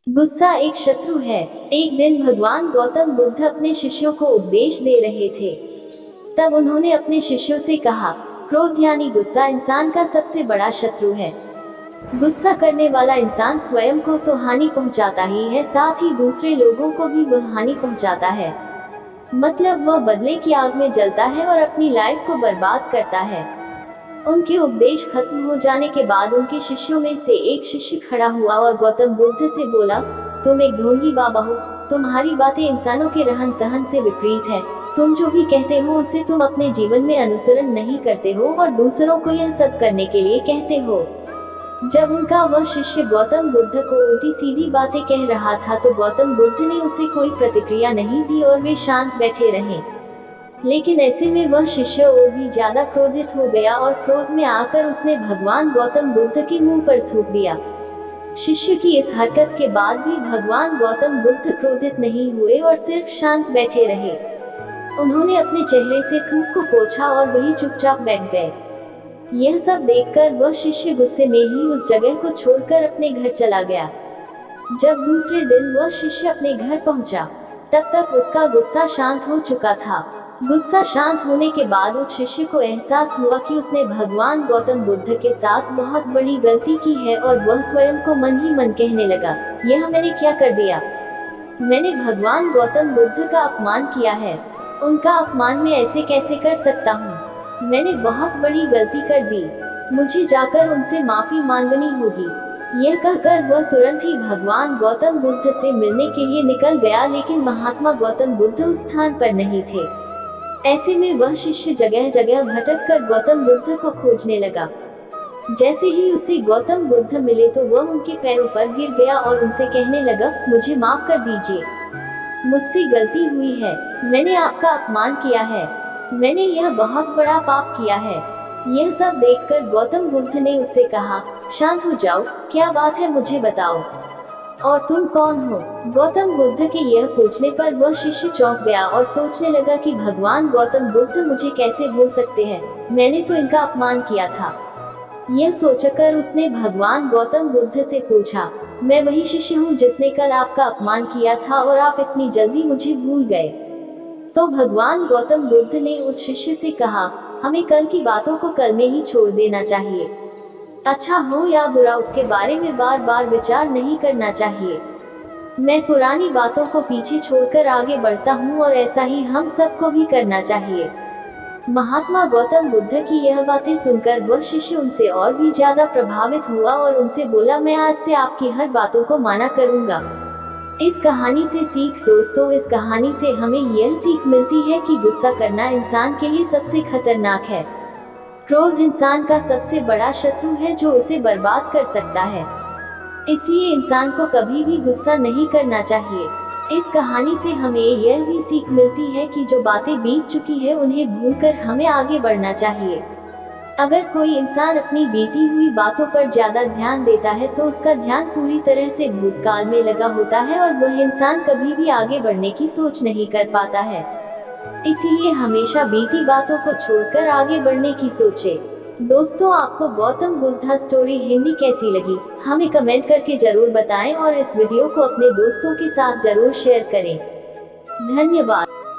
गुस्सा एक शत्रु है। एक दिन भगवान गौतम बुद्ध अपने शिष्यों को उपदेश दे रहे थे। तब उन्होंने अपने शिष्यों से कहा, क्रोध यानी गुस्सा इंसान का सबसे बड़ा शत्रु है। गुस्सा करने वाला इंसान स्वयं को तो हानि पहुंचाता ही है, साथ ही दूसरे लोगों को भी वह हानि पहुंचाता है। मतलब वह बदले की आग में जलता है और अपनी लाइफ को बर्बाद करता है। उनके उपदेश खत्म हो जाने के बाद उनके शिष्यों में से एक शिष्य खड़ा हुआ और गौतम बुद्ध से बोला, तुम एक ढोंगी बाबा हो। तुम्हारी बातें इंसानों के रहन सहन से विपरीत है। तुम जो भी कहते हो उसे तुम अपने जीवन में अनुसरण नहीं करते हो और दूसरों को यह सब करने के लिए कहते हो। जब उनका वह शिष्य गौतम बुद्ध को उल्टी सीधी बातें कह रहा था तो गौतम बुद्ध ने उसे कोई प्रतिक्रिया नहीं दी और वे शांत बैठे रहे। लेकिन ऐसे में वह शिष्य और भी ज्यादा क्रोधित हो गया और क्रोध में आकर उसने भगवान गौतम बुद्ध के मुंह पर थूक दिया। शिष्य की इस हरकत के बाद भी भगवान गौतम बुद्ध क्रोधित नहीं हुए और सिर्फ शांत बैठे रहे। उन्होंने अपने चेहरे से थूक को पोंछा और वही चुपचाप बैठ गए। यह सब देखकर वह शिष्य गुस्से में ही उस जगह को छोड़कर अपने घर चला गया। जब दूसरे दिन वह शिष्य अपने घर पहुंचा, तब तक उसका गुस्सा शांत हो चुका था। गुस्सा शांत होने के बाद उस शिष्य को एहसास हुआ कि उसने भगवान गौतम बुद्ध के साथ बहुत बड़ी गलती की है और वह स्वयं को मन ही मन कहने लगा, यह मैंने क्या कर दिया। मैंने भगवान गौतम बुद्ध का अपमान किया है। उनका अपमान मैं ऐसे कैसे कर सकता हूँ। मैंने बहुत बड़ी गलती कर दी। मुझे जाकर उनसे माफी मांगनी होगी। यह कहकर वह तुरंत ही भगवान गौतम बुद्ध से मिलने के लिए निकल गया, लेकिन महात्मा गौतम बुद्ध उस स्थान पर नहीं थे। ऐसे में वह शिष्य जगह जगह भटक कर गौतम बुद्ध को खोजने लगा। जैसे ही उसे गौतम बुद्ध मिले तो वह उनके पैरों पर गिर गया और उनसे कहने लगा, मुझे माफ कर दीजिए। मुझसे गलती हुई है। मैंने आपका अपमान किया है। मैंने यह बहुत बड़ा पाप किया है। यह सब देखकर गौतम बुद्ध ने उससे कहा, शांत हो जाओ, क्या बात है मुझे बताओ। और तुम कौन हो। गौतम बुद्ध के यह पूछने पर वह शिष्य चौंक गया और सोचने लगा कि भगवान गौतम बुद्ध मुझे कैसे भूल सकते हैं। मैंने तो इनका अपमान किया था। यह सोचकर उसने भगवान गौतम बुद्ध से पूछा, मैं वही शिष्य हूँ जिसने कल आपका अपमान किया था और आप इतनी जल्दी मुझे भूल गए। तो भगवान गौतम बुद्ध ने उस शिष्य से कहा, हमें कल की बातों को कल में ही छोड़ देना चाहिए। अच्छा हो या बुरा उसके बारे में बार बार विचार नहीं करना चाहिए। मैं पुरानी बातों को पीछे छोड़कर आगे बढ़ता हूँ और ऐसा ही हम सबको भी करना चाहिए। महात्मा गौतम बुद्ध की यह बातें सुनकर वह शिष्य उनसे और भी ज्यादा प्रभावित हुआ और उनसे बोला, मैं आज से आपकी हर बातों को माना करूँगा। इस कहानी से सीख दोस्तों, इस कहानी से हमें यह सीख मिलती है कि गुस्सा करना इंसान के लिए सबसे खतरनाक है। क्रोध इंसान का सबसे बड़ा शत्रु है जो उसे बर्बाद कर सकता है। इसलिए इंसान को कभी भी गुस्सा नहीं करना चाहिए। इस कहानी से हमें यह भी सीख मिलती है कि जो बातें बीत चुकी है उन्हें भूलकर हमें आगे बढ़ना चाहिए। अगर कोई इंसान अपनी बीती हुई बातों पर ज्यादा ध्यान देता है तो उसका ध्यान पूरी तरह से भूतकाल में लगा होता है और वह इंसान कभी भी आगे बढ़ने की सोच नहीं कर पाता है। इसीलिए हमेशा बीती बातों को छोड़कर आगे बढ़ने की सोचे। दोस्तों, आपको गौतम बुद्ध स्टोरी हिंदी कैसी लगी, हमें कमेंट करके जरूर बताएं और इस वीडियो को अपने दोस्तों के साथ जरूर शेयर करें। धन्यवाद।